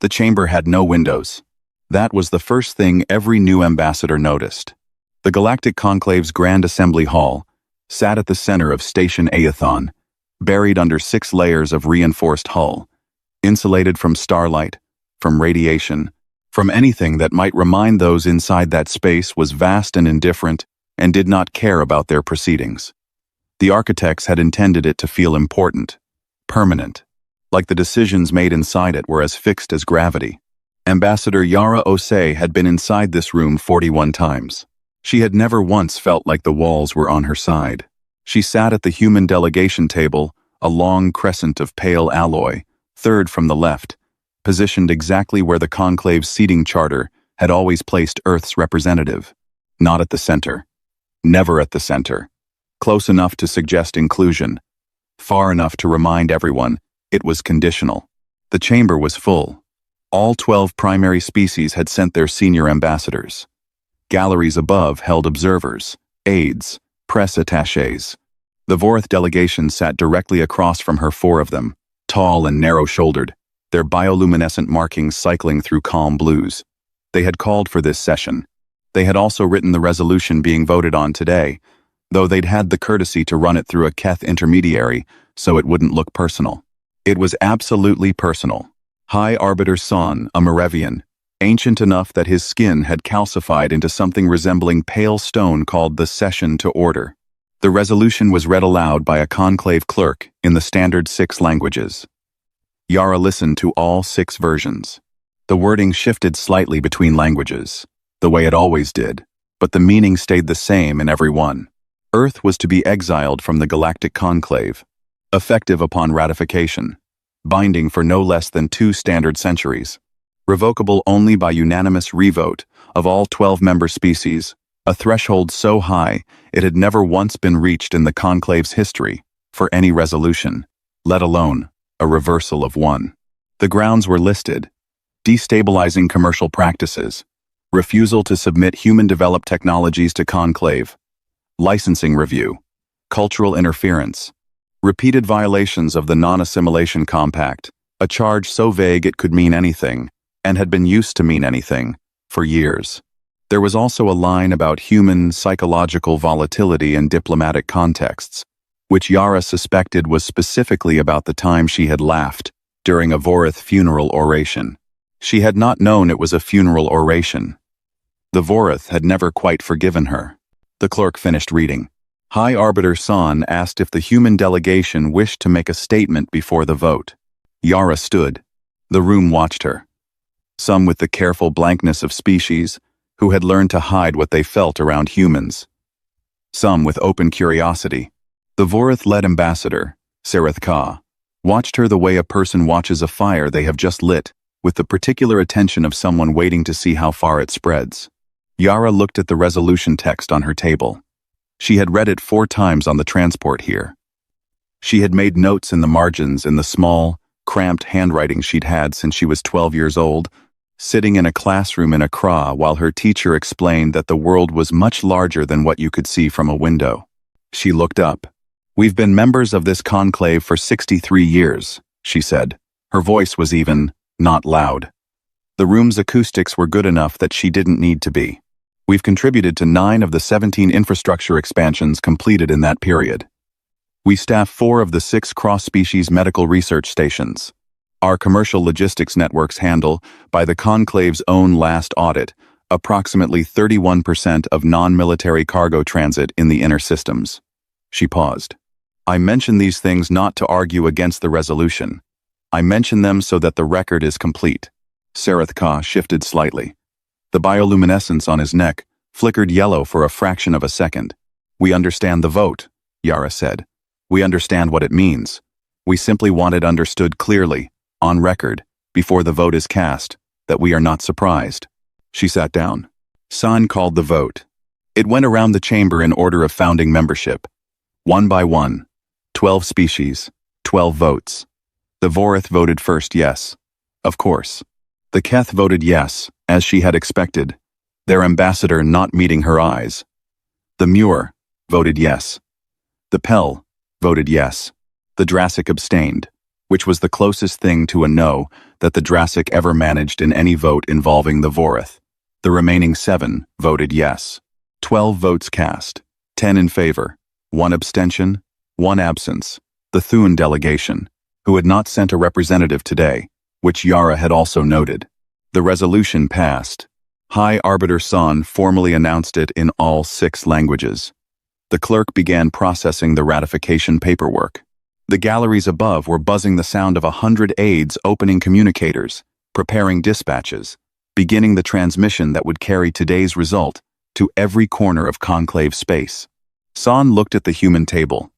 The chamber had no windows. That was the first thing every new ambassador noticed. The Galactic Conclave's Grand Assembly Hall sat at the center of Station Aethon, buried under 6 layers of reinforced hull, insulated from starlight, from radiation, from anything that might remind those inside that space was vast and indifferent and did not care about their proceedings. The architects had intended it to feel important, permanent, like the decisions made inside it were as fixed as gravity. Ambassador Yara Osei had been inside this room 41 times. She had never once felt like the walls were on her side. She sat at the human delegation table, a long crescent of pale alloy, third from the left, positioned exactly where the Conclave's seating charter had always placed Earth's representative. Not at the center. Never at the center. Close enough to suggest inclusion. Far enough to remind everyone it was conditional. The chamber was full. All 12 primary species had sent their senior ambassadors. Galleries above held observers, aides, press attachés. The Vorith delegation sat directly across from her, 4 of them, tall and narrow-shouldered, their bioluminescent markings cycling through calm blues. They had called for this session. They had also written the resolution being voted on today, though they'd had the courtesy to run it through a Keth intermediary so it wouldn't look personal. It was absolutely personal. High Arbiter Son, a Moravian, ancient enough that his skin had calcified into something resembling pale stone, called the Session to order. The resolution was read aloud by a conclave clerk in the standard 6 languages. Yara listened to all 6 versions. The wording shifted slightly between languages, the way it always did, but the meaning stayed the same in every one. Earth was to be exiled from the Galactic Conclave, effective upon ratification, binding for no less than 2 standard centuries, revocable only by unanimous revote of all 12 member species, a threshold so high it had never once been reached in the Conclave's history for any resolution, let alone a reversal of one. The grounds were listed: destabilizing commercial practices, refusal to submit human-developed technologies to Conclave, licensing review, cultural interference, repeated violations of the Non-Assimilation Compact, a charge so vague it could mean anything, and had been used to mean anything, for years. There was also a line about human psychological volatility in diplomatic contexts, which Yara suspected was specifically about the time she had laughed during a Vorith funeral oration. She had not known it was a funeral oration. The Vorith had never quite forgiven her. The clerk finished reading. High Arbiter Son asked if the human delegation wished to make a statement before the vote. Yara stood. The room watched her. Some with the careful blankness of species who had learned to hide what they felt around humans. Some with open curiosity. The Vorith-led ambassador, Sereth Ka, watched her the way a person watches a fire they have just lit, with the particular attention of someone waiting to see how far it spreads. Yara looked at the resolution text on her table. She had read it 4 times on the transport here. She had made notes in the margins in the small, cramped handwriting she'd had since she was 12 years old, sitting in a classroom in Accra while her teacher explained that the world was much larger than what you could see from a window. She looked up. "We've been members of this conclave for 63 years, she said. Her voice was even, not loud. The room's acoustics were good enough that she didn't need to be. We've contributed to 9 of the 17 infrastructure expansions completed in that period. We staff 4 of the 6 cross-species medical research stations. Our commercial logistics networks handle, by the Conclave's own last audit, approximately 31% of non-military cargo transit in the inner systems." She paused. "I mention these things not to argue against the resolution. I mention them so that the record is complete." Sereth Ka shifted slightly. The bioluminescence on his neck flickered yellow for a fraction of a second. "We understand the vote," Yara said. "We understand what it means. We simply want it understood clearly, on record, before the vote is cast, that we are not surprised." She sat down. San called the vote. It went around the chamber in order of founding membership. 1 by 1. 12 species, 12 votes. The Vorith voted first yes. Of course. The Keth voted yes, as she had expected, their ambassador not meeting her eyes. The Muir voted yes. The Pell voted yes. The Drassic abstained. which was the closest thing to a no that the Drassic ever managed in any vote involving the Vorith. The remaining 7 voted yes. 12 votes cast, 10 in favor, 1 abstention, 1 absence. The Thun delegation, who had not sent a representative today, which Yara had also noted. The resolution passed. High Arbiter San formally announced it in all 6 languages. The clerk began processing the ratification paperwork. The galleries above were buzzing the sound of 100 aides opening communicators, preparing dispatches, beginning the transmission that would carry today's result to every corner of conclave space. San looked at the human table.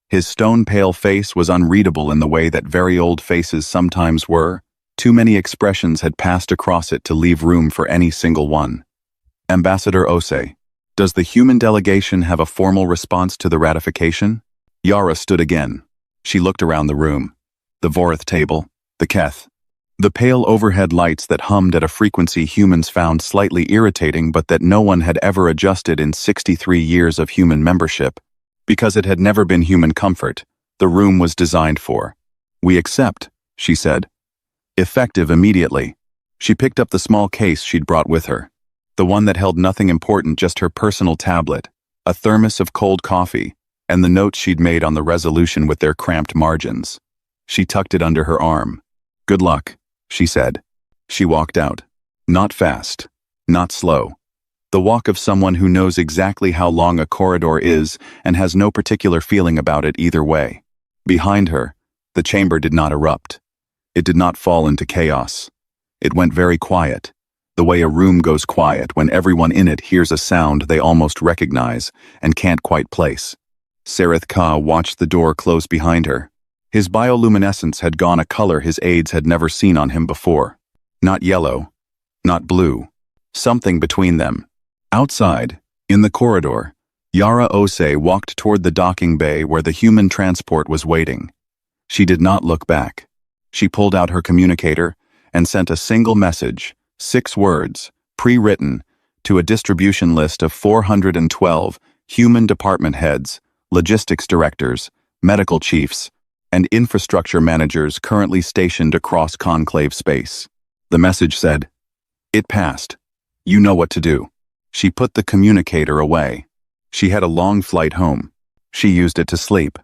His stone-pale face was unreadable in the way that very old faces sometimes were. Too many expressions had passed across it to leave room for any single one. Ambassador Ose, does the human delegation have a formal response to the ratification? Yara stood again. She looked around the room. The Vorith table, the Keth. The pale overhead lights that hummed at a frequency humans found slightly irritating but that no one had ever adjusted in 63 years of human membership. Because it had never been human comfort, the room was designed for. We accept, she said. Effective immediately. She picked up the small case she'd brought with her. The one that held nothing important, just her personal tablet, a thermos of cold coffee, and the notes she'd made on the resolution with their cramped margins. She tucked it under her arm. Good luck, she said. She walked out. Not fast. Not slow. The walk of someone who knows exactly how long a corridor is and has no particular feeling about it either way. Behind her, the chamber did not erupt. It did not fall into chaos. It went very quiet, the way a room goes quiet when everyone in it hears a sound they almost recognize and can't quite place. Sareth Ka watched the door close behind her. His bioluminescence had gone a color his aides had never seen on him before. Not yellow, not blue. Something between them. Outside, in the corridor, Yara Ose walked toward the docking bay where the human transport was waiting. She did not look back. She pulled out her communicator and sent a single message, 6 words, pre-written, to a distribution list of 412 human department heads, logistics directors, medical chiefs, and infrastructure managers currently stationed across conclave space. The message said, "It passed. You know what to do." She put the communicator away. She had a long flight home. She used it to sleep.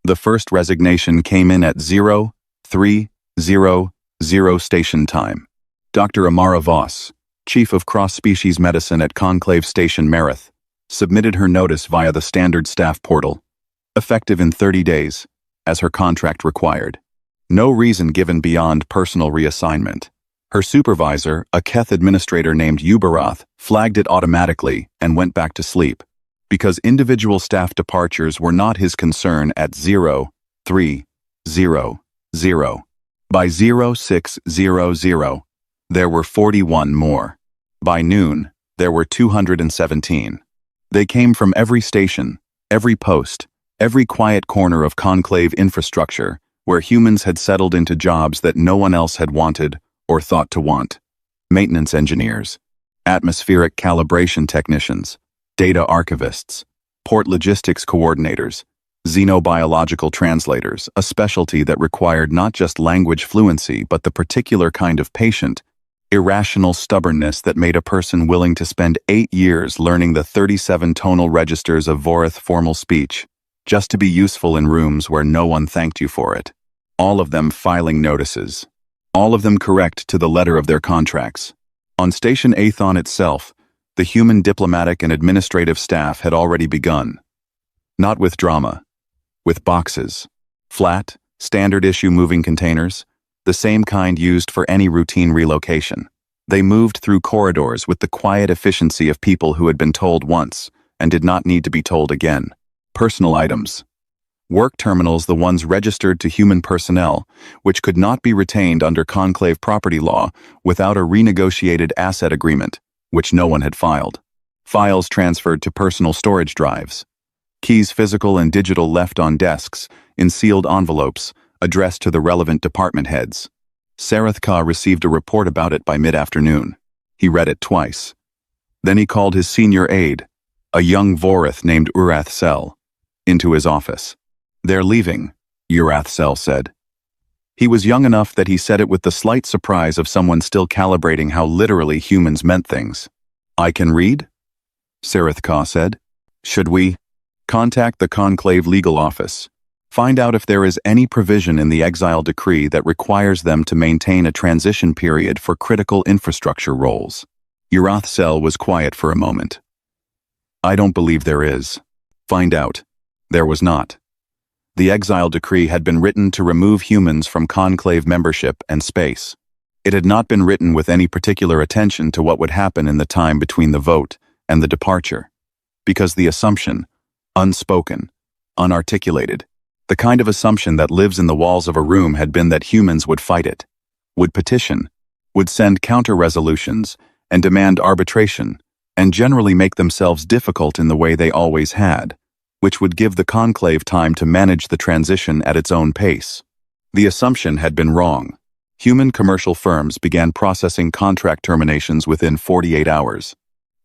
The first resignation came in at 0300 station time. Dr. Amara Voss, Chief of Cross-Species Medicine at Conclave Station Merith, submitted her notice via the standard staff portal, effective in 30 days, as her contract required. No reason given beyond personal reassignment. Her supervisor, a Keth administrator named Ubarath, flagged it automatically and went back to sleep, because individual staff departures were not his concern at 0300. By 0600, there were 41 more. By noon, there were 217. They came from every station, every post, every quiet corner of conclave infrastructure where humans had settled into jobs that no one else had wanted or thought to want. Maintenance engineers, atmospheric calibration technicians, data archivists, port logistics coordinators, xenobiological translators, a specialty that required not just language fluency but the particular kind of patient, irrational stubbornness that made a person willing to spend 8 years learning the 37 tonal registers of Vorith formal speech, just to be useful in rooms where no one thanked you for it. All of them filing notices. All of them correct to the letter of their contracts. On Station Athon itself, the human diplomatic and administrative staff had already begun. Not with drama. With boxes. Flat, standard-issue moving containers, the same kind used for any routine relocation. They moved through corridors with the quiet efficiency of people who had been told once and did not need to be told again. Personal items. Work terminals, the ones registered to human personnel, which could not be retained under conclave property law without a renegotiated asset agreement, which no one had filed. Files transferred to personal storage drives. Keys physical and digital left on desks, in sealed envelopes, addressed to the relevant department heads. Sareth Ka received a report about it by mid-afternoon. He read it twice. Then he called his senior aide, a young Vorith named Urath Sel, into his office. "They're leaving," Urath Sel said. He was young enough that he said it with the slight surprise of someone still calibrating how literally humans meant things. "I can read?" Sarith Ka said. "Should we contact the Conclave legal office? Find out if there is any provision in the Exile decree that requires them to maintain a transition period for critical infrastructure roles." Urathsel was quiet for a moment. "I don't believe there is." "Find out." There was not. The Exile decree had been written to remove humans from Conclave membership and space. It had not been written with any particular attention to what would happen in the time between the vote and the departure, because the assumption, unspoken, unarticulated, the kind of assumption that lives in the walls of a room had been that humans would fight it, would petition, would send counter-resolutions, and demand arbitration, and generally make themselves difficult in the way they always had, which would give the Conclave time to manage the transition at its own pace. The assumption had been wrong. Human commercial firms began processing contract terminations within 48 hours.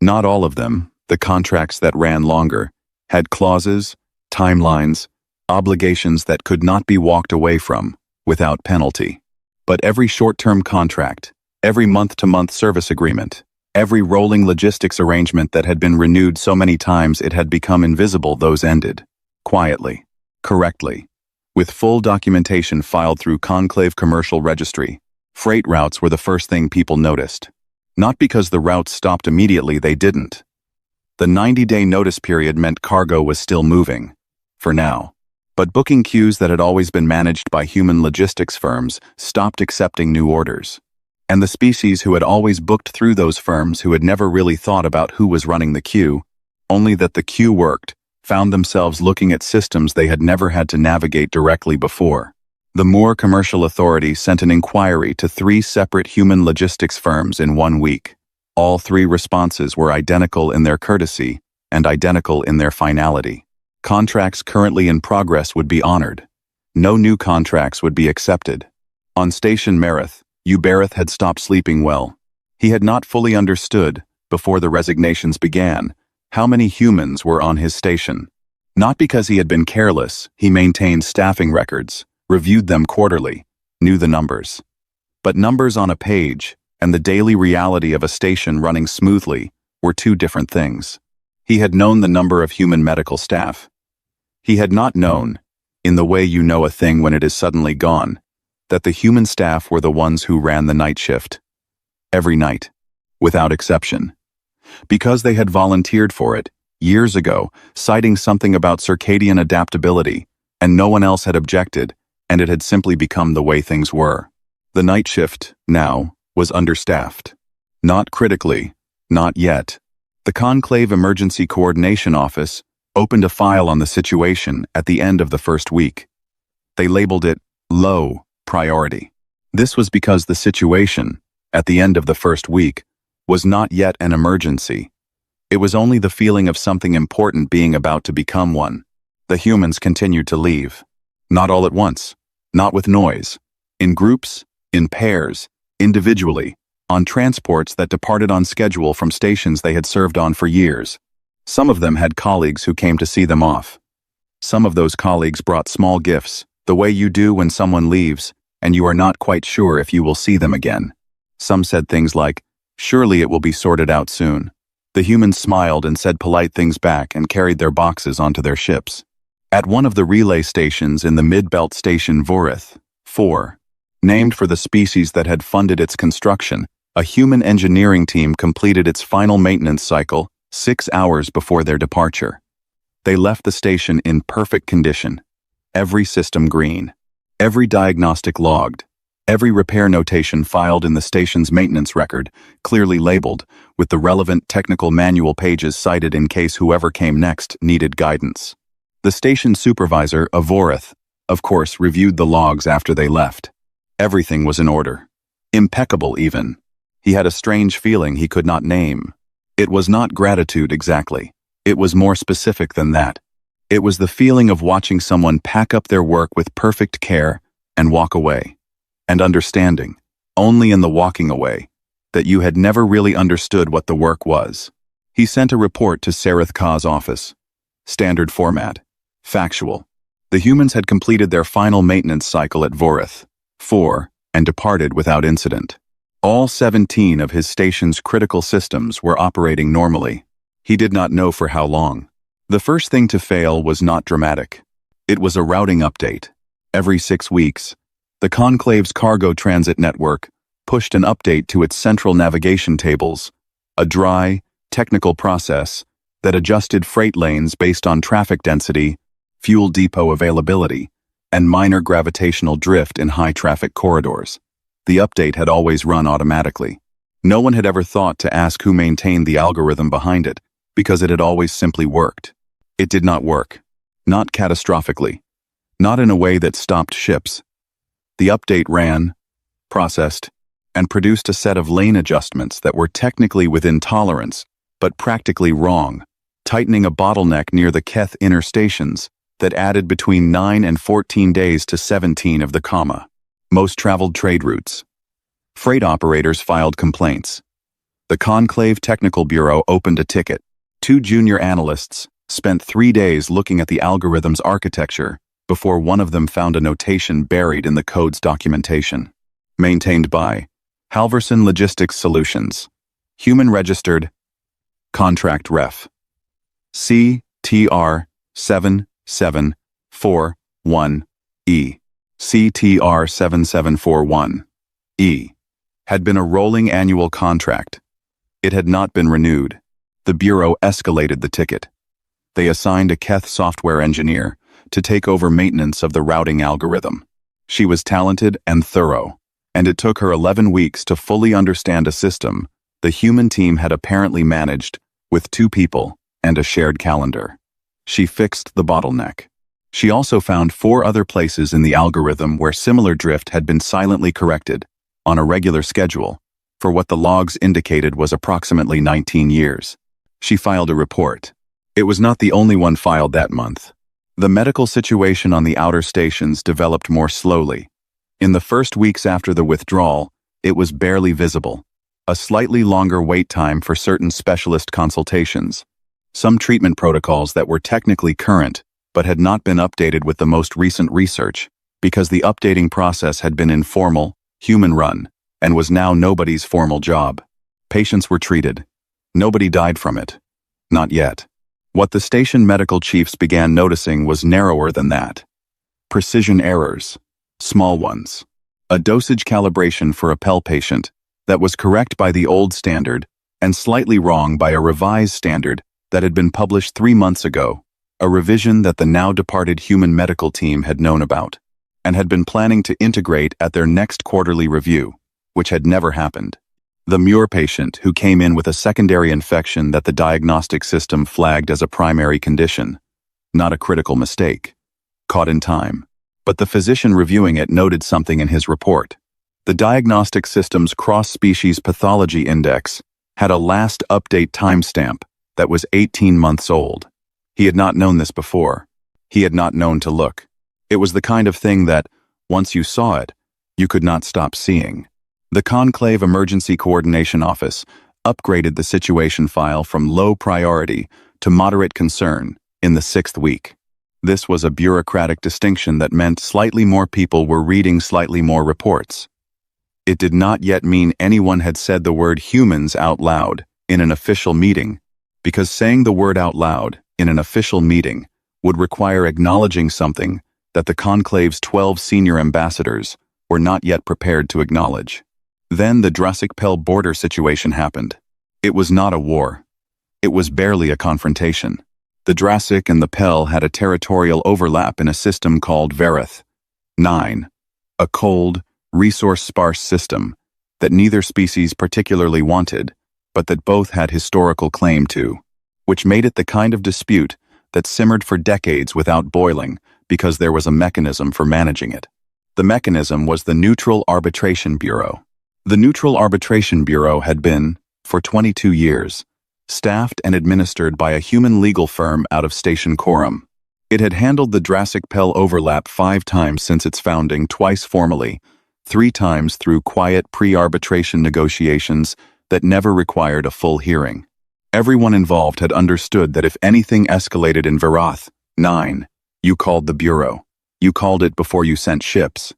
Not all of them, the contracts that ran longer, had clauses, timelines, obligations that could not be walked away from without penalty. But every short-term contract, every month-to-month service agreement, every rolling logistics arrangement that had been renewed so many times it had become invisible, those ended. Quietly. Correctly. With full documentation filed through Conclave Commercial Registry. Freight routes were the first thing people noticed. Not because the routes stopped immediately, they didn't. The 90-day notice period meant cargo was still moving. For now. But booking queues that had always been managed by human logistics firms stopped accepting new orders. And the species who had always booked through those firms, who had never really thought about who was running the queue, only that the queue worked, found themselves looking at systems they had never had to navigate directly before. The Moore Commercial Authority sent an inquiry to 3 separate human logistics firms in 1 week. All 3 responses were identical in their courtesy and identical in their finality. Contracts currently in progress would be honored. No new contracts would be accepted. On Station Merith, Uberith had stopped sleeping well. He had not fully understood, before the resignations began, how many humans were on his station. Not because he had been careless, he maintained staffing records, reviewed them quarterly, knew the numbers. But numbers on a page and the daily reality of a station running smoothly were 2 different things. He had known the number of human medical staff. He had not known, in the way you know a thing when it is suddenly gone, that the human staff were the ones who ran the night shift. Every night, without exception. Because they had volunteered for it, years ago, citing something about circadian adaptability, and no one else had objected, and it had simply become the way things were. The night shift, now, was understaffed. Not critically, not yet. The Conclave Emergency Coordination Office opened a file on the situation at the end of the first week. They labeled it low priority. This was because the situation, at the end of the first week, was not yet an emergency. It was only the feeling of something important being about to become one. The humans continued to leave. Not all at once, not with noise. In groups, in pairs, individually, on transports that departed on schedule from stations they had served on for years. Some of them had colleagues who came to see them off. Some of those colleagues brought small gifts, the way you do when someone leaves, and you are not quite sure if you will see them again. Some said things like, "Surely it will be sorted out soon." The humans smiled and said polite things back and carried their boxes onto their ships. At one of the relay stations in the Mid-Belt Station Vorith, 4, named for the species that had funded its construction, a human engineering team completed its final maintenance cycle 6 hours before their departure. They left the station in perfect condition. Every system green. Every diagnostic logged. Every repair notation filed in the station's maintenance record, clearly labeled, with the relevant technical manual pages cited in case whoever came next needed guidance. The station supervisor, Avorith, of course, reviewed the logs after they left. Everything was in order. Impeccable, even. He had a strange feeling he could not name. It was not gratitude exactly. It was more specific than that. It was the feeling of watching someone pack up their work with perfect care and walk away. And understanding, only in the walking away, that you had never really understood what the work was. He sent a report to Sarith Ka's office. Standard format. Factual. The humans had completed their final maintenance cycle at Vorith, 4, and departed without incident. All 17 of his station's critical systems were operating normally. He did not know for how long. The first thing to fail was not dramatic. It was a routing update. Every 6 weeks, the Conclave's cargo transit network pushed an update to its central navigation tables, a dry, technical process that adjusted freight lanes based on traffic density, fuel depot availability, and minor gravitational drift in high-traffic corridors. The update had always run automatically. No one had ever thought to ask who maintained the algorithm behind it, because it had always simply worked. It did not work. Not catastrophically. Not in a way that stopped ships. The update ran, processed, and produced a set of lane adjustments that were technically within tolerance, but practically wrong, tightening a bottleneck near the Keth inner stations that added between 9 and 14 days to 17 of the comma. Most traveled trade routes. Freight operators filed complaints. The Conclave Technical Bureau opened a ticket. 2 junior analysts spent 3 days looking at the algorithm's architecture before one of them found a notation buried in the code's documentation. Maintained by Halverson Logistics Solutions. Human registered. Contract Ref. CTR 7741E. CTR 7741E. Had been a rolling annual contract. It had not been renewed. The Bureau escalated the ticket. They assigned a Keth software engineer to take over maintenance of the routing algorithm. She was talented and thorough, and it took her 11 weeks to fully understand a system the human team had apparently managed with 2 people and a shared calendar. She fixed the bottleneck. She also found 4 other places in the algorithm where similar drift had been silently corrected, on a regular schedule, for what the logs indicated was approximately 19 years. She filed a report. It was not the only one filed that month. The medical situation on the outer stations developed more slowly. In the first weeks after the withdrawal, it was barely visible. A slightly longer wait time for certain specialist consultations. Some treatment protocols that were technically current, but had not been updated with the most recent research, because the updating process had been informal, human-run, and was now nobody's formal job. Patients were treated. Nobody died from it. Not yet. What the station medical chiefs began noticing was narrower than that. Precision errors. Small ones. A dosage calibration for a PEL patient that was correct by the old standard and slightly wrong by a revised standard that had been published 3 months ago, a revision that the now-departed human medical team had known about, and had been planning to integrate at their next quarterly review, which had never happened. The Muir patient who came in with a secondary infection that the diagnostic system flagged as a primary condition. Not a critical mistake. Caught in time. But the physician reviewing it noted something in his report. The diagnostic system's cross-species pathology index had a last update timestamp that was 18 months old. He had not known this before. He had not known to look. It was the kind of thing that, once you saw it, you could not stop seeing. The Conclave Emergency Coordination Office upgraded the situation file from low priority to moderate concern in the 6th week. This was a bureaucratic distinction that meant slightly more people were reading slightly more reports. It did not yet mean anyone had said the word humans out loud in an official meeting, because saying the word out loud in an official meeting would require acknowledging something that the Conclave's 12 senior ambassadors were not yet prepared to acknowledge. Then the Drassic-Pell border situation happened. It was not a war. It was barely a confrontation. The Drassic and the Pell had a territorial overlap in a system called Verith 9, a cold, resource-sparse system that neither species particularly wanted, but that both had historical claim to, which made it the kind of dispute that simmered for decades without boiling because there was a mechanism for managing it. The mechanism was the Neutral Arbitration Bureau. The Neutral Arbitration Bureau had been, for 22 years, staffed and administered by a human legal firm out of Station Coram. It had handled the Drassic-Pell overlap 5 times since its founding, twice formally, 3 times through quiet pre-arbitration negotiations that never required a full hearing. Everyone involved had understood that if anything escalated in Verith 9, you called the Bureau. You called it before you sent ships.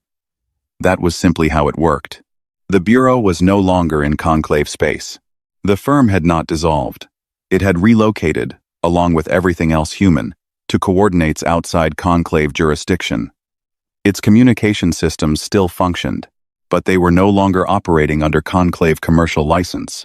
That was simply how it worked. The Bureau was no longer in conclave space. The firm had not dissolved. It had relocated, along with everything else human, to coordinates outside conclave jurisdiction. Its communication systems still functioned, but they were no longer operating under conclave commercial license,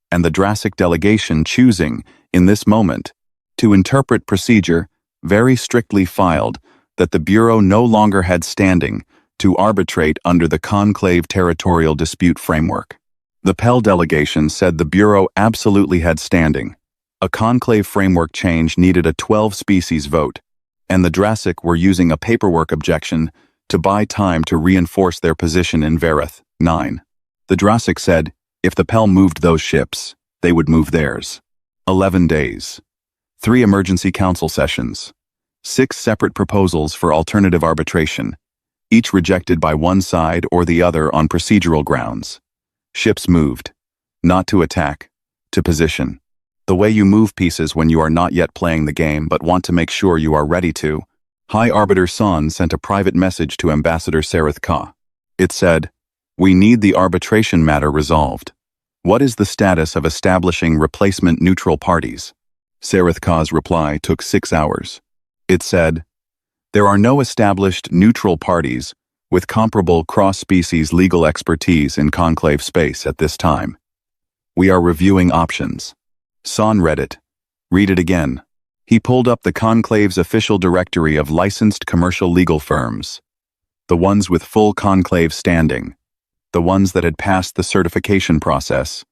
and the Drassic delegation choosing, in this moment, to interpret procedure very strictly filed that the Bureau no longer had standing to arbitrate under the conclave territorial dispute framework. The Pell delegation said the Bureau absolutely had standing. A conclave framework change needed a 12-species vote, and the Drassic were using a paperwork objection to buy time to reinforce their position in Verith 9. The Drassic said, if the Pell moved those ships, they would move theirs. 11 days. 3 emergency council sessions. 6 separate proposals for alternative arbitration, each rejected by one side or the other on procedural grounds. Ships moved. Not to attack, to position. The way you move pieces when you are not yet playing the game but want to make sure you are ready to. High Arbiter San sent a private message to Ambassador Sareth Ka. It said, "We need the arbitration matter resolved. What is the status of establishing replacement neutral parties?" Sareth Ka's reply took 6 hours. It said, "There are no established neutral parties with comparable cross-species legal expertise in conclave space at this time. We are reviewing options." San read it. Read it again. He pulled up the conclave's official directory of licensed commercial legal firms. The ones with full conclave standing. The ones that had passed the certification process.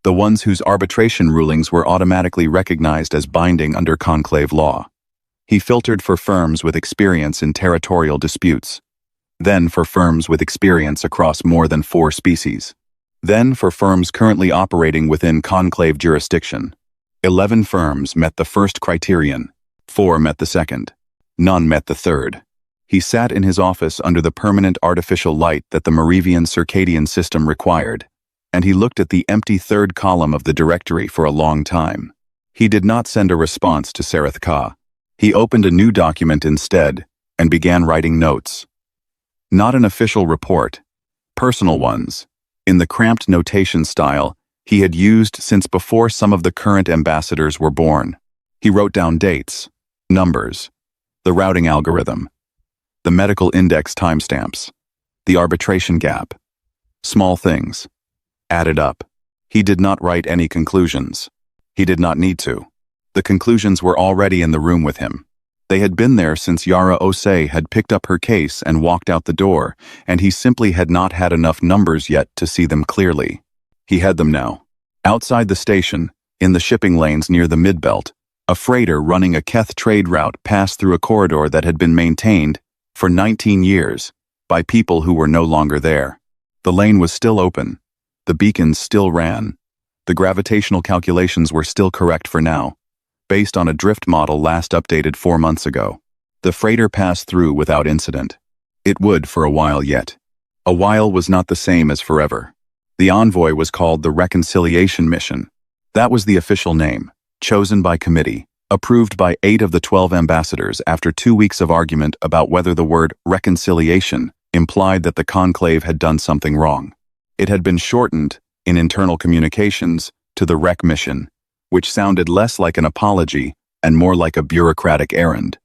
The ones whose arbitration rulings were automatically recognized as binding under conclave law. He filtered for firms with experience in territorial disputes. Then for firms with experience across more than 4 species. Then for firms currently operating within conclave jurisdiction. 11 firms met the first criterion. 4 met the second. None met the third. He sat in his office under the permanent artificial light that the Merivian circadian system required, and he looked at the empty third column of the directory for a long time. He did not send a response to Sareth Ka. He opened a new document instead and began writing notes. Not an official report, personal ones, in the cramped notation style he had used since before some of the current ambassadors were born. He wrote down dates, numbers, the routing algorithm, the medical index timestamps, the arbitration gap. Small things. Added up. He did not write any conclusions. He did not need to. The conclusions were already in the room with him. They had been there since Yara Osei had picked up her case and walked out the door, and he simply had not had enough numbers yet to see them clearly. He had them now. Outside the station, in the shipping lanes near the Midbelt, a freighter running a Keth trade route passed through a corridor that had been maintained, for 19 years, by people who were no longer there. The lane was still open. The beacons still ran. The gravitational calculations were still correct for now, based on a drift model last updated 4 months ago. The freighter passed through without incident. It would for a while yet. A while was not the same as forever. The envoy was called the Reconciliation Mission. That was the official name, chosen by committee, approved by 8 of the 12 ambassadors after 2 weeks of argument about whether the word reconciliation implied that the conclave had done something wrong. It had been shortened, in internal communications, to the Rec Mission, which sounded less like an apology and more like a bureaucratic errand,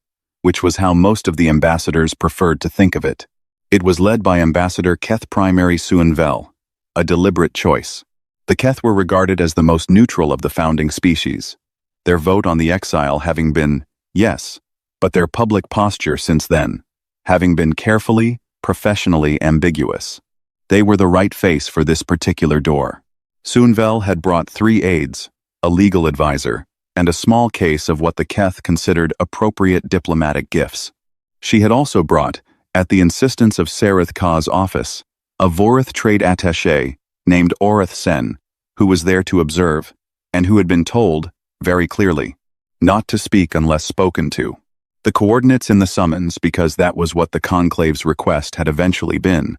which was how most of the ambassadors preferred to think of it. It was led by Ambassador Keth Primary Suinvel, a deliberate choice. The Keth were regarded as the most neutral of the founding species, their vote on the Exile having been, yes, but their public posture since then, having been carefully, professionally ambiguous. They were the right face for this particular door. Suinvel had brought 3 aides, a legal advisor, and a small case of what the Keth considered appropriate diplomatic gifts. She had also brought, at the insistence of Sareth Ka's office, a Vorith trade attaché named Orith Sen, who was there to observe, and who had been told, very clearly, not to speak unless spoken to. The coordinates in the summons, because that was what the conclave's request had eventually been.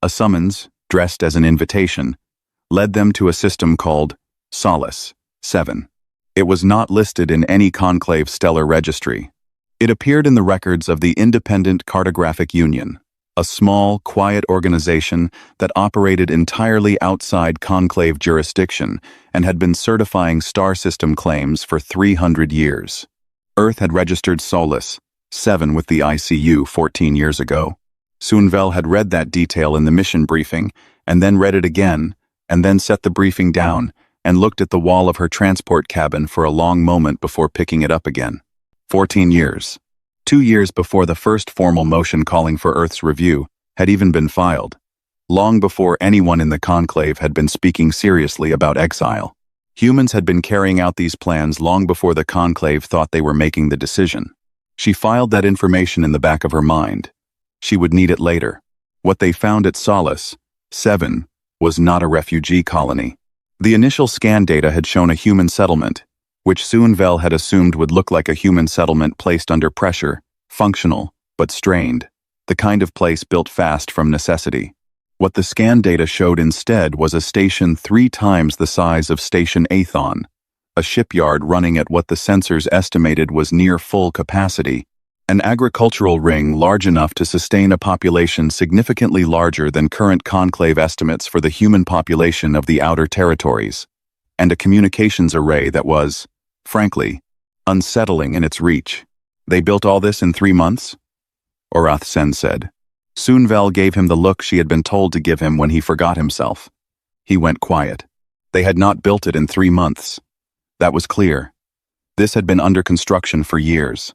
A summons, dressed as an invitation, led them to a system called Solace 7. It was not listed in any conclave stellar registry. It appeared in the records of the Independent Cartographic Union. a small, quiet organization that operated entirely outside conclave jurisdiction and had been certifying star system claims for 300 years. Earth had registered Solus 7 with the ICU 14 years ago. Sunvel had read that detail in the mission briefing, and then read it again, and then set the briefing down, and looked at the wall of her transport cabin for a long moment before picking it up again. 14 years. 2 years before the first formal motion calling for Earth's review had even been filed. Long before anyone in the conclave had been speaking seriously about exile. Humans had been carrying out these plans long before the conclave thought they were making the decision. She filed that information in the back of her mind. She would need it later. What they found at Solus 7 was not a refugee colony. The initial scan data had shown a human settlement, which Sunvel had assumed would look like a human settlement placed under pressure, functional, but strained, the kind of place built fast from necessity. What the scan data showed instead was a station 3 times the size of Station Aethon, a shipyard running at what the sensors estimated was near full capacity, an agricultural ring large enough to sustain a population significantly larger than current conclave estimates for the human population of the outer territories, and a communications array that was, frankly, unsettling in its reach. They built all this in 3 months? Orath Sen said. Sunvel gave him the look she had been told to give him when he forgot himself. He went quiet. They had not built it in 3 months. That was clear. This had been under construction for years.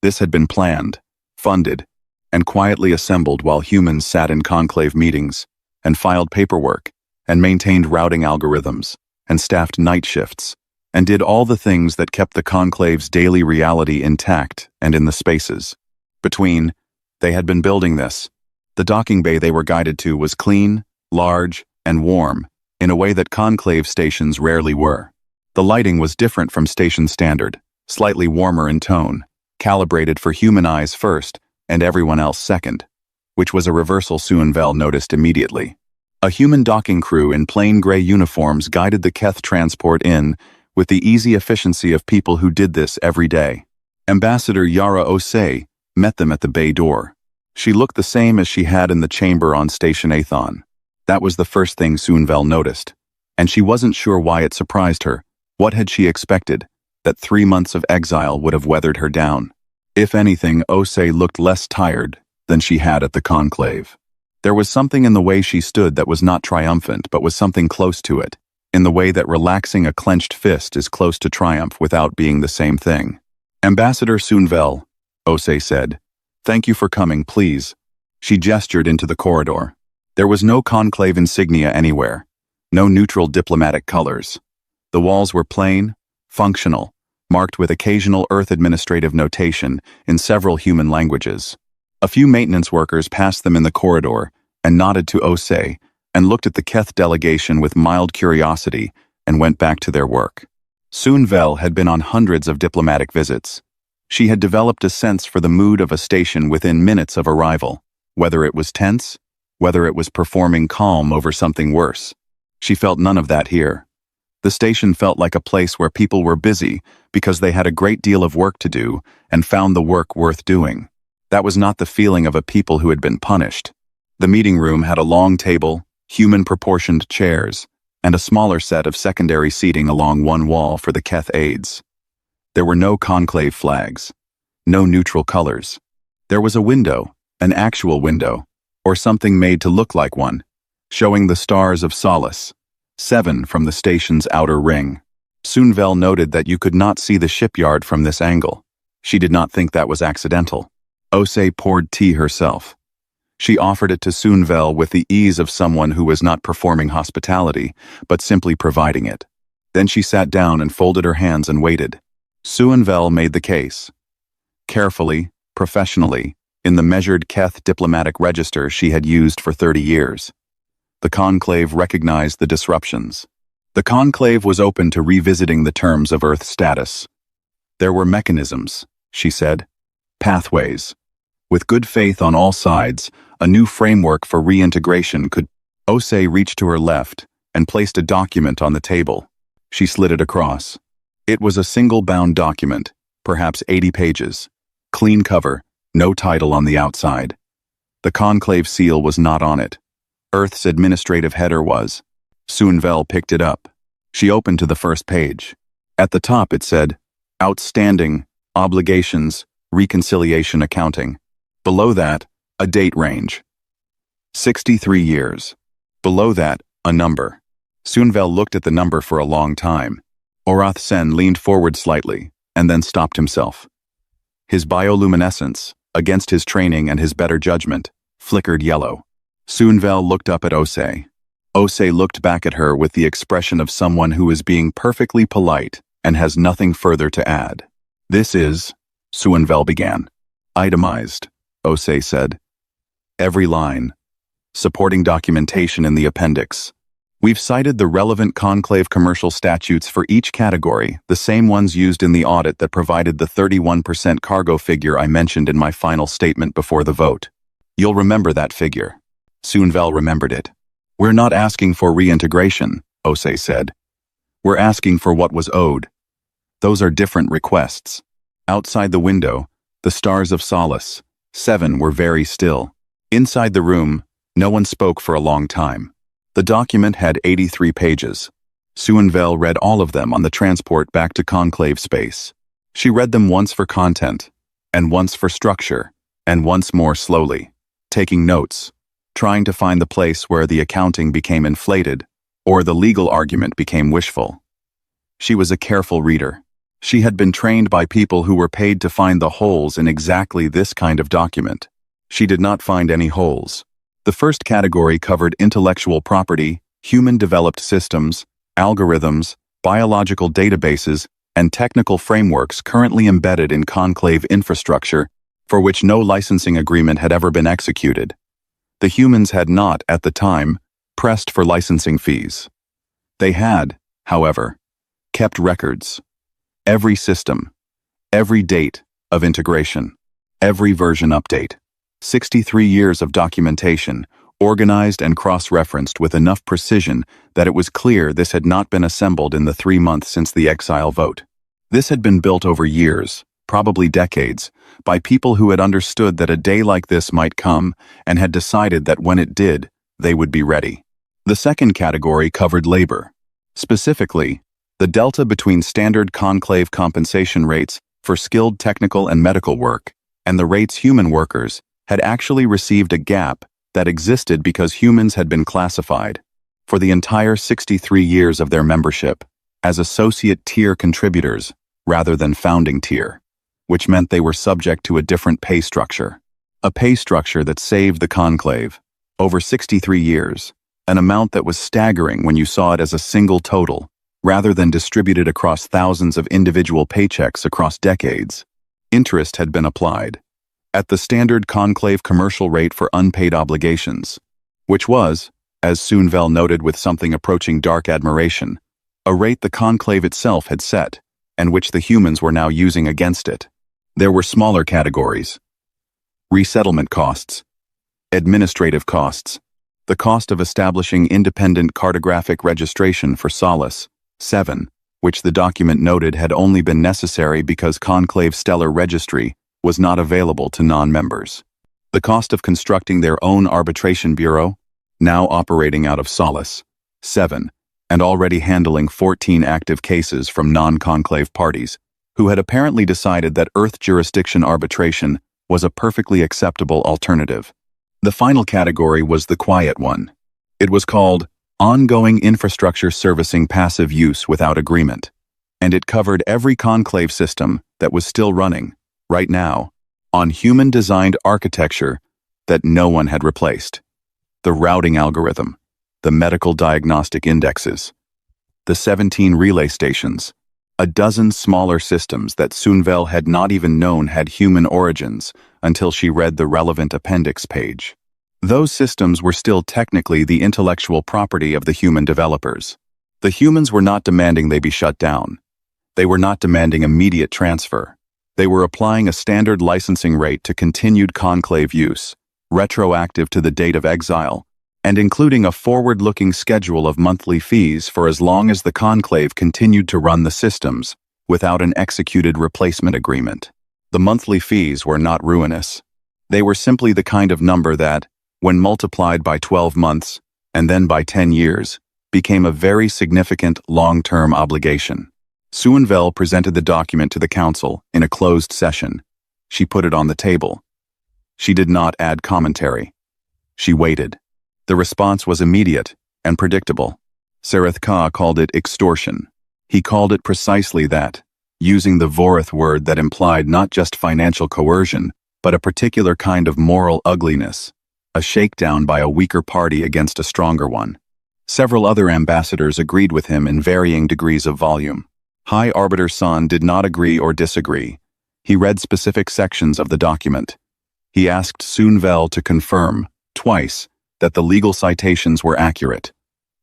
This had been planned, funded, and quietly assembled while humans sat in conclave meetings, and filed paperwork, and maintained routing algorithms, and staffed night shifts, and did all the things that kept the conclave's daily reality intact and in the spaces. Between, they had been building this. The docking bay they were guided to was clean, large, and warm, in a way that conclave stations rarely were. The lighting was different from station standard, slightly warmer in tone, calibrated for human eyes first and everyone else second, which was a reversal Sunvel noticed immediately. A human docking crew in plain gray uniforms guided the Keth transport in with the easy efficiency of people who did this every day. Ambassador Yara Osei met them at the bay door. She looked the same as she had in the chamber on Station Aethon. That was the first thing Sunvel noticed, and she wasn't sure why it surprised her. What had she expected? That 3 months of exile would have weathered her down. If anything, Osei looked less tired than she had at the conclave. There was something in the way she stood that was not triumphant, but was something close to it, in the way that relaxing a clenched fist is close to triumph without being the same thing. Ambassador Sunvel, Osei said, "Thank you for coming, please." She gestured into the corridor. There was no conclave insignia anywhere, no neutral diplomatic colors. The walls were plain, functional, marked with occasional Earth administrative notation in several human languages. A few maintenance workers passed them in the corridor and nodded to Osei and looked at the Keth delegation with mild curiosity and went back to their work. Sunvel had been on hundreds of diplomatic visits. She had developed a sense for the mood of a station within minutes of arrival, whether it was tense, whether it was performing calm over something worse. She felt none of that here. The station felt like a place where people were busy because they had a great deal of work to do and found the work worth doing. That was not the feeling of a people who had been punished. The meeting room had a long table, human-proportioned chairs, and a smaller set of secondary seating along one wall for the Keth aides. There were no conclave flags, no neutral colors. There was a window, an actual window, or something made to look like one, showing the stars of Solus 7 from the station's outer ring. Sunvel noted that you could not see the shipyard from this angle. She did not think that was accidental. Osei poured tea herself. She offered it to Sunvel with the ease of someone who was not performing hospitality, but simply providing it. Then she sat down and folded her hands and waited. Sunvel made the case. Carefully, professionally, in the measured Keth diplomatic register she had used for 30 years. The conclave recognized the disruptions. The conclave was open to revisiting the terms of Earth status. There were mechanisms, she said. Pathways. With good faith on all sides, a new framework for reintegration could. Osei reached to her left and placed a document on the table. She slid it across. It was a single-bound document, perhaps 80 pages. Clean cover, no title on the outside. The conclave seal was not on it. Earth's administrative header was. Sunvel picked it up. She opened to the first page. At the top it said, Outstanding, Obligations, Reconciliation Accounting. Below that, a date range. 63 years. Below that, a number. Sunvel looked at the number for a long time. Orath Sen leaned forward slightly, and then stopped himself. His bioluminescence, against his training and his better judgment, flickered yellow. Sunvel looked up at Osei. Osei looked back at her with the expression of someone who is being perfectly polite and has nothing further to add. This is, Sunvel began. Itemized, Osei said. Every line. Supporting documentation in the appendix. We've cited the relevant conclave commercial statutes for each category, the same ones used in the audit that provided the 31% cargo figure I mentioned in my final statement before the vote. You'll remember that figure. Sunvel remembered it. We're not asking for reintegration, Osei said. We're asking for what was owed. Those are different requests. Outside the window, the stars of solace, 7, were very still. Inside the room, no one spoke for a long time. The document had 83 pages. Sunvel read all of them on the transport back to conclave space. She read them once for content, and once for structure, and once more slowly, taking notes, trying to find the place where the accounting became inflated, or the legal argument became wishful. She was a careful reader. She had been trained by people who were paid to find the holes in exactly this kind of document. She did not find any holes. The first category covered intellectual property, human-developed systems, algorithms, biological databases, and technical frameworks currently embedded in conclave infrastructure, for which no licensing agreement had ever been executed. The humans had not, at the time, pressed for licensing fees. They had, however, kept records. Every system, every date of integration, every version update. 63 years of documentation, organized and cross-referenced with enough precision that it was clear this had not been assembled in the 3 months since the Exile vote. This had been built over years, probably decades, by people who had understood that a day like this might come and had decided that when it did, they would be ready. The second category covered labor. Specifically, the delta between standard conclave compensation rates for skilled technical and medical work and the rates human workers had actually received a gap that existed because humans had been classified, for the entire 63 years of their membership, as associate tier contributors rather than founding tier, which meant they were subject to a different pay structure. A pay structure that saved the conclave, over 63 years, an amount that was staggering when you saw it as a single total, rather than distributed across thousands of individual paychecks across decades. Interest had been applied at the standard conclave commercial rate for unpaid obligations, which was, as Sunvel noted with something approaching dark admiration, a rate the conclave itself had set, and which the humans were now using against it. There were smaller categories. Resettlement costs, administrative costs, the cost of establishing independent cartographic registration for Solace, 7, which the document noted had only been necessary because conclave stellar registry was not available to non-members. The cost of constructing their own arbitration bureau, now operating out of Solace, 7, and already handling 14 active cases from non-conclave parties, who had apparently decided that Earth jurisdiction arbitration was a perfectly acceptable alternative. The final category was the quiet one. It was called Ongoing Infrastructure Servicing Passive Use Without Agreement, and it covered every conclave system that was still running, right now, on human-designed architecture that no one had replaced. The routing algorithm, the medical diagnostic indexes, the 17 relay stations, a dozen smaller systems that Sunvel had not even known had human origins until she read the relevant appendix page. Those systems were still technically the intellectual property of the human developers. The humans were not demanding they be shut down. They were not demanding immediate transfer. They were applying a standard licensing rate to continued conclave use, retroactive to the date of Exile, and including a forward-looking schedule of monthly fees for as long as the conclave continued to run the systems without an executed replacement agreement. The monthly fees were not ruinous. They were simply the kind of number that, when multiplied by 12 months, and then by 10 years, became a very significant long-term obligation. Suenvel presented the document to the council in a closed session. She put it on the table. She did not add commentary. She waited. The response was immediate and predictable. Sereth Ka called it extortion. He called it precisely that, using the Vorith word that implied not just financial coercion, but a particular kind of moral ugliness, a shakedown by a weaker party against a stronger one. Several other ambassadors agreed with him in varying degrees of volume. High Arbiter San did not agree or disagree. He read specific sections of the document. He asked Suenvel to confirm, twice, that the legal citations were accurate.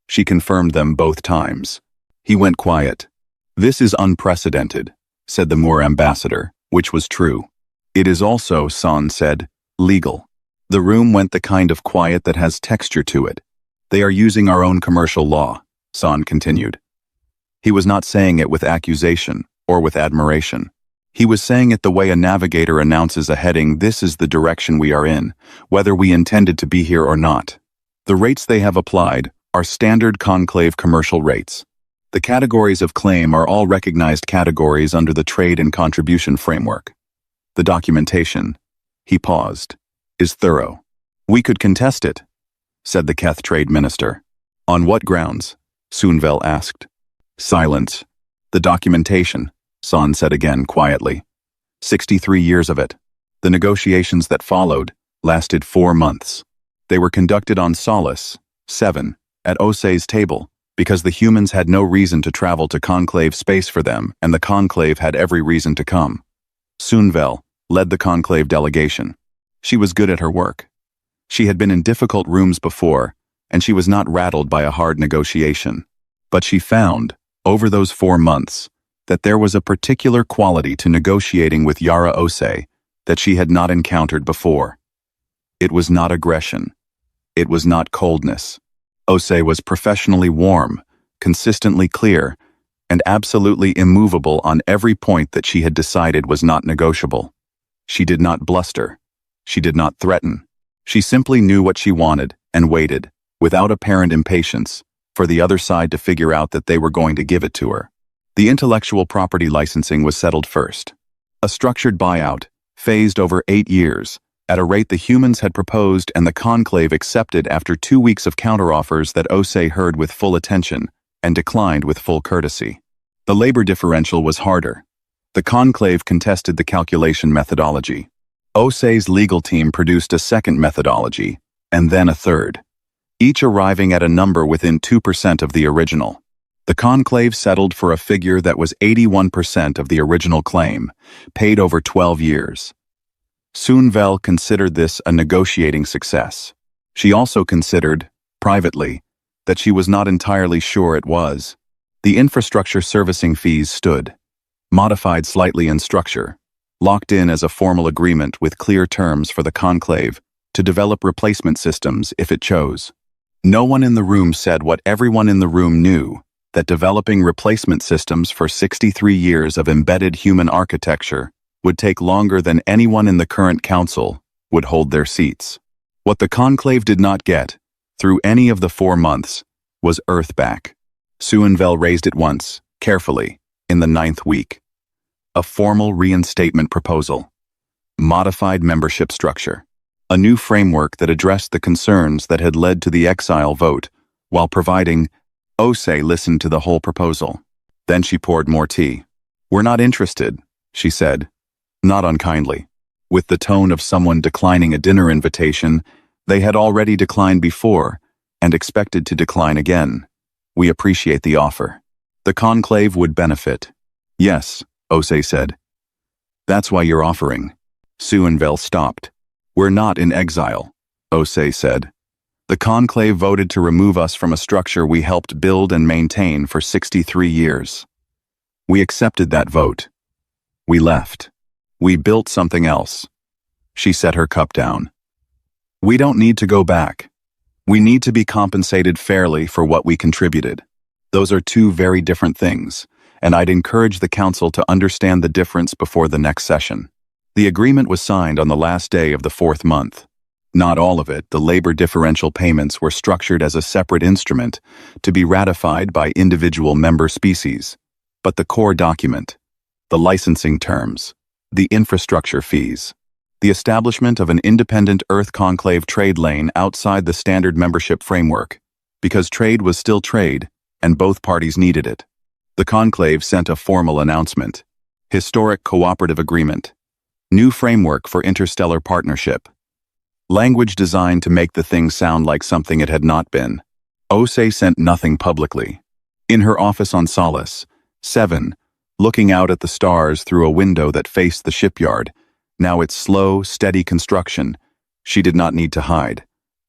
She confirmed them both times. He went quiet. "This is unprecedented," said the Moor ambassador, which was true. "It is also," San said, "legal." The room went the kind of quiet that has texture to it. "They are using our own commercial law," San continued. He was not saying it with accusation or with admiration. He was saying it the way a navigator announces a heading, "This is the direction we are in, whether we intended to be here or not." The rates they have applied are standard conclave commercial rates. The categories of claim are all recognized categories under the trade and contribution framework. The documentation, he paused, is thorough. "We could contest it," said the Keth trade minister. "On what grounds?" Suenvel asked. Silence. "The documentation," San said again quietly. 63 years of it. The negotiations that followed lasted 4 months. They were conducted on Solace, 7, at Osei's table, because the humans had no reason to travel to conclave space for them, and the conclave had every reason to come. Suenvel led the conclave delegation. She was good at her work. She had been in difficult rooms before, and she was not rattled by a hard negotiation. But she found, over those 4 months, that there was a particular quality to negotiating with Yara Osei that she had not encountered before. It was not aggression. It was not coldness. Osei was professionally warm, consistently clear, and absolutely immovable on every point that she had decided was not negotiable. She did not bluster. She did not threaten. She simply knew what she wanted and waited, without apparent impatience, for the other side to figure out that they were going to give it to her. The intellectual property licensing was settled first. A structured buyout, phased over 8 years, at a rate the humans had proposed and the conclave accepted after 2 weeks of counteroffers that Osei heard with full attention and declined with full courtesy. The labor differential was harder. The conclave contested the calculation methodology. Osei's legal team produced a second methodology, and then a third, each arriving at a number within 2% of the original. The conclave settled for a figure that was 81% of the original claim, paid over 12 years. Suenvel considered this a negotiating success. She also considered, privately, that she was not entirely sure it was. The infrastructure servicing fees stood, modified slightly in structure, locked in as a formal agreement with clear terms for the conclave to develop replacement systems if it chose. No one in the room said what everyone in the room knew, that developing replacement systems for 63 years of embedded human architecture would take longer than anyone in the current council would hold their seats. What the conclave did not get, through any of the 4 months, was Earth back. Suenvel raised it once, carefully, in the 9th week. A formal reinstatement proposal. Modified membership structure. A new framework that addressed the concerns that had led to the Exile vote, while providing. Osei listened to the whole proposal. Then she poured more tea. "We're not interested," she said, not unkindly. With the tone of someone declining a dinner invitation, they had already declined before and expected to decline again. "We appreciate the offer. The conclave would benefit." "Yes," Osei said. "That's why you're offering." Suenvel stopped. "We're not in exile," Osei said. "The conclave voted to remove us from a structure we helped build and maintain for 63 years. We accepted that vote. We left. We built something else." She set her cup down. "We don't need to go back. We need to be compensated fairly for what we contributed. Those are 2 very different things, and I'd encourage the council to understand the difference before the next session." The agreement was signed on the last day of the fourth month. Not all of it, the labor differential payments were structured as a separate instrument to be ratified by individual member species. But the core document, the licensing terms, the infrastructure fees, the establishment of an independent Earth Conclave trade lane outside the standard membership framework, because trade was still trade, and both parties needed it. The Conclave sent a formal announcement. Historic Cooperative Agreement. New Framework for Interstellar Partnership. Language designed to make the thing sound like something it had not been. Ose sent nothing publicly. In her office on Solace, 7, looking out at the stars through a window that faced the shipyard, now its slow, steady construction, she did not need to hide.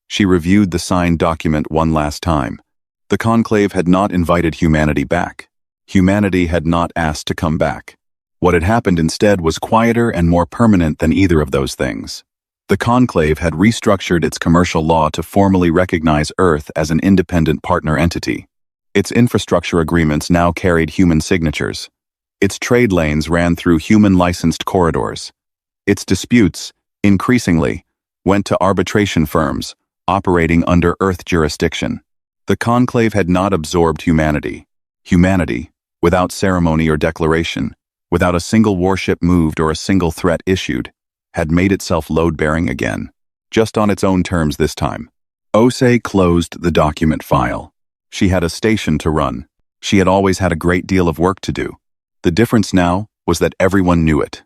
She reviewed the signed document one last time. The Conclave had not invited humanity back. Humanity had not asked to come back. What had happened instead was quieter and more permanent than either of those things. The Conclave had restructured its commercial law to formally recognize Earth as an independent partner entity. Its infrastructure agreements now carried human signatures. Its trade lanes ran through human-licensed corridors. Its disputes, increasingly, went to arbitration firms operating under Earth jurisdiction. The Conclave had not absorbed humanity. Humanity, without ceremony or declaration, without a single warship moved or a single threat issued, had made itself load-bearing again, just on its own terms this time. Ose closed the document file. She had a station to run. She had always had a great deal of work to do. The difference now was that everyone knew it.